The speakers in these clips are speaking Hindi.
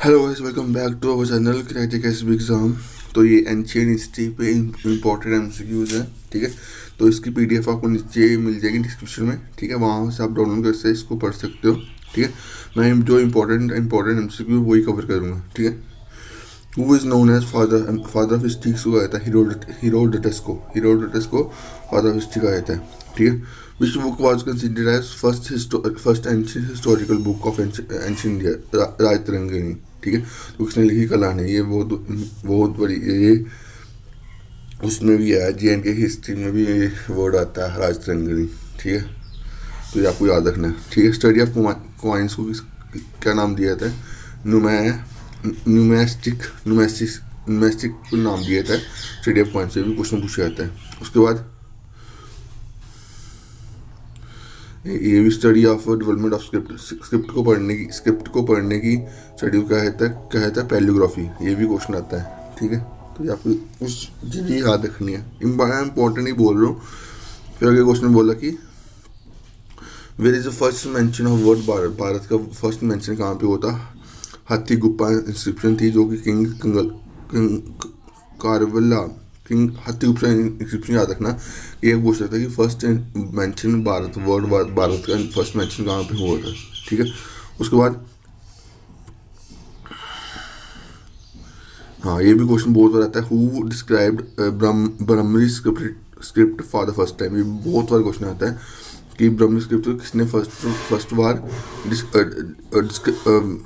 Hello guys, welcome back to our channel crack SB exam. तो ये एंशियंट हिस्ट्री पे इम्पोर्टेंट एमसीक्यूज़ है, ठीक है। तो इसकी पीडीएफ आपको नीचे मिल जाएगी डिस्क्रिप्शन में, ठीक है। वहाँ से आप डाउनलोड करके इसको पढ़ सकते हो, ठीक है। मैं जो इम्पोर्टेंट एमसीक्यू वही कवर करूँगा, ठीक है। Who is known as father of history को कहा जाता है? हीरोडोटस को फादर ऑफ हिस्ट्री कहा जाता है, ठीक है। Which book was considered as first ancient historical book of ancient India? Rajatarangini, ठीक है। तो किसने लिखी? कलाने। ये बहुत बहुत बड़ी ये उसमें भी है, जे एंड के हिस्ट्री में भी ये वर्ड आता है राजतरंगिणी, ठीक है। तो ये आपको याद रखना है, ठीक है। स्टडी ऑफ कॉइन्स को क्या नाम दिया जाता है? नुमै न्यूमेस्टिक को नाम दिया जाता है। स्टडी ऑफ कॉइन्स से भी क्वेश्चन पूछा जाता है। उसके बाद ये भी study of development of script को पढ़ने की स्टडी क्या कहता है? पैलियोग्राफी। ये भी क्वेश्चन आता है, ठीक है। तो ये आपको उस चीज़ याद रखनी है, इंपॉर्टेंट ही बोल रहा हूँ। फिर आगे क्वेश्चन बोला कि where is the first mention of word Bharat? Bharat का फर्स्ट मेंशन कहाँ पे होता? हाथी गुप्पा इंस्क्रिप्शन थी, जो कि किंग हाथी गुप्ता इंस्क्रिप्शन याद रखना। ये पूछ सकता है कि फर्स्ट मेंशन भारत का फर्स्ट मेंशन कहाँ पे हुआ था, ठीक है। उसके बाद हाँ, ये भी क्वेश्चन बहुत बार आता है। Who described Brahmi script for the first time? ये बहुत बार क्वेश्चन आता है कि ब्रह्मरी स्क्रिप्ट किसने फर्स्ट बार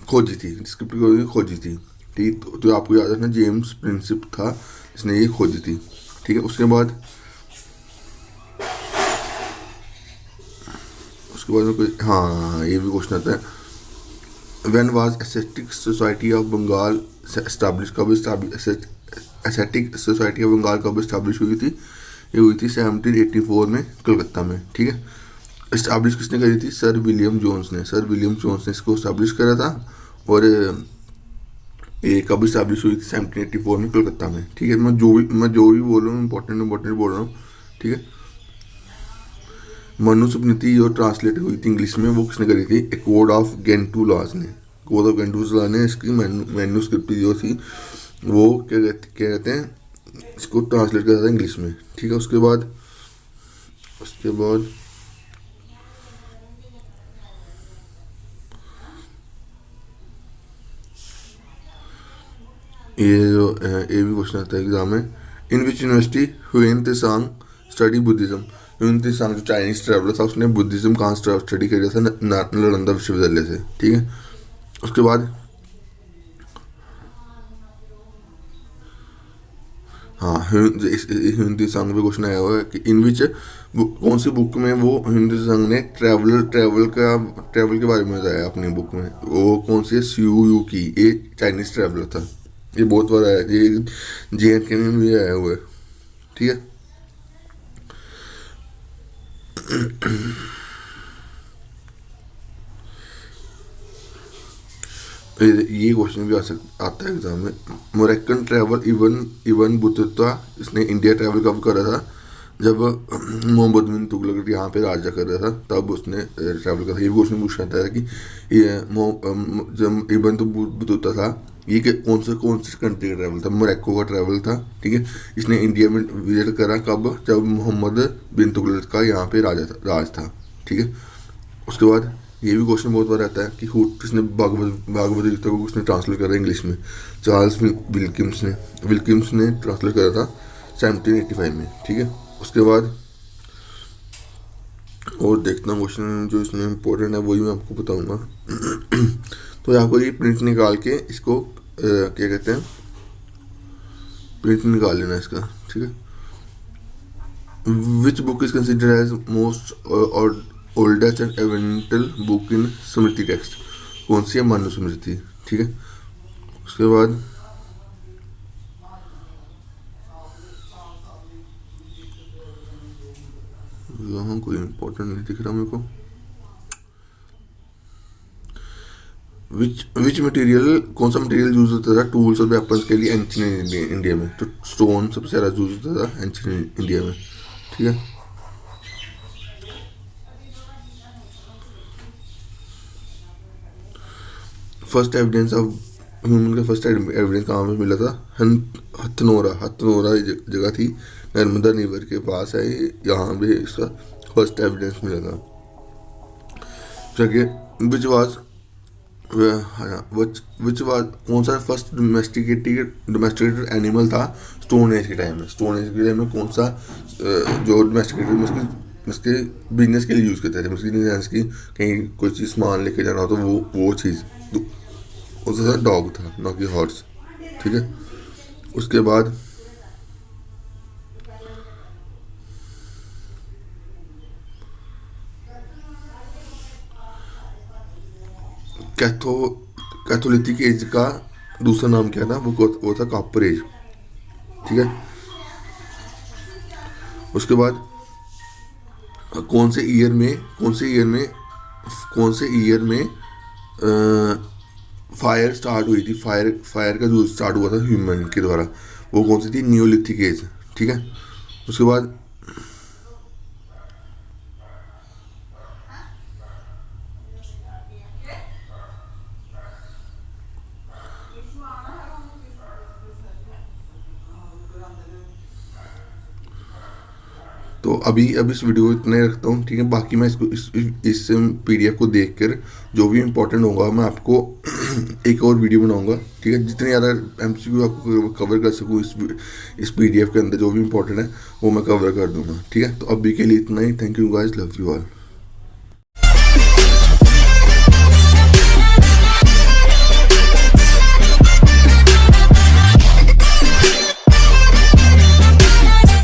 खोजी थी, स्क्रिप्ट खोजी थी, ठीक। तो आपको याद रखना जेम्स प्रिंसिप था जिसने ये खोजी थी, ठीक है। उसके बाद में कोई हाँ, ये भी क्वेश्चन आता है। When was Ascetic Society of Bengal established? Asiatic society of Bengal कब इस्टेब्लिश हुई थी? ये हुई थी 1784 में कलकत्ता में, ठीक है। इस्टेब्लिश किसने करी थी? सर विलियम जोन्स ने इसको इस्टेब्लिश करा था। और ये कब इस्टेब्लिश हुई थी? 1784 में कलकत्ता में, ठीक है। मैं जो भी बोल रहा हूँ इंपॉर्टेंट बोल रहा हूँ, ठीक है। मनुस्मृति जो ट्रांसलेट हुई थी इंग्लिश में, वो किसने करी थी? ए कोड ऑफ गेंटू लॉज ने इसकी मैन्यूस्क्रिप्ट जो थी वो क्या कहते हैं, इसको ट्रांसलेट करा था इंग्लिश में, ठीक है। उसके बाद ये भी क्वेश्चन आता है एग्जाम में। In which university Hiuen Tsang study Buddhism? Hiuen Tsang जो चाइनीज ट्रैवलर था, उसने बुद्धिज्म कहाँ स्टडी किया था? नालंदा विश्वविद्यालय से, ठीक है। उसके बाद हाँ, हिंदी संघ पे क्वेश्चन आया हुआ है कि इन विच कौन सी बुक में वो हिंदी संघ ने ट्रैवल के बारे में बताया अपनी बुक में? वो कौन सी है? सीयू यू की। ये चाइनीज ट्रैवलर था। ये बहुत बार आया, ये जे में भी आया हुआ है, ठीक है। ये क्वेश्चन भी आता है एग्जाम में। मोरक्कन ट्रैवल इवन बुतुता इसने इंडिया ट्रैवल कब करा था? जब मोहम्मद बिन तुगलक यहाँ पे राजा कर रहा था, तब उसने ट्रैवल करा था। ये भी क्वेश्चन पूछा था कि ये जब इबन तो बुतुता था, ये कौन से कंट्री का ट्रैवल था? मोरक्को का ट्रैवल था, ठीक है। इसने इंडिया में विजिट करा कब? जब मोहम्मद बिन तुगलक का यहाँ पे राज था, ठीक है। उसके बाद ये भी क्वेश्चन बहुत बार आता है कि किसने भागवत गीता को किसने ट्रांसलेट करा इंग्लिश में? चार्ल्स विल्किम्स ने ट्रांसलेट करा था 1785 में, ठीक है। उसके बाद और देखता हूँ क्वेश्चन जो इसमें इम्पोर्टेंट है वही मैं आपको बताऊंगा। तो आपको ये प्रिंट निकाल के इसको क्या कहते हैं, प्रिंट निकाल लेना इसका, ठीक है। Which book is considered as most और oldest and eventual book in Smriti text? कौन सी है? मनुस्मृति, ठीक है। उसके बाद यहाँ कोई इम्पोर्टेंट नहीं दिख रहा मेरे को। विच मटेरियल कौन सा मटेरियल यूज होता था टूल्स और वेपन्स के लिए एंशिएंट इंडिया में? तो स्टोन सबसे ज़्यादा यूज होता था एंशिएंट इंडिया में, ठीक है। फर्स्ट एविडेंस ऑफ ह्यूमन का फर्स्ट एविडेंस कहाँ पे मिला था? हथनोरा, हथनोरा जगह थी, नर्मदा रिवर के पास है ये, यहाँ पे इसका फर्स्ट एविडेंस मिला था। जगह विच वाज विच वाज कौन सा फर्स्ट डोमेस्टिकेटेड एनिमल था स्टोन एज के टाइम में? स्टोन एज के टाइम में कौन सा जो डोमेस्टिकेटेड उसके बिजनेस के लिए यूज़ करते थे, उसकी कहीं कोई चीज़ सामान लेके जाना हो तो वो चीज़ तो उसका डॉग था, ना कि हॉर्स। ठीक है, उसके बाद कैथो कैथोलिथिक एज का दूसरा नाम क्या था? वो था कॉपर एज। ठीक है, उसके बाद कौन से ईयर में फायर स्टार्ट हुई थी? फायर का जो स्टार्ट हुआ था ह्यूमन के द्वारा, वो कौन सी थी? Neolithic age. ठीक है, उसके बाद तो अभी इस वीडियो को इतना ही रखता हूँ। ठीक है, बाकी मैं इसको इस पीडीएफ को देखकर जो भी इम्पोर्टेंट होगा मैं आपको एक और वीडियो बनाऊंगा। ठीक है, जितने ज़्यादा एमसीक्यू आपको कवर कर सकूँ इस पीडीएफ के अंदर जो भी इम्पोर्टेंट है वो मैं कवर कर दूंगा। ठीक है, तो अभी के लिए इतना ही। Thank you guys, love you all.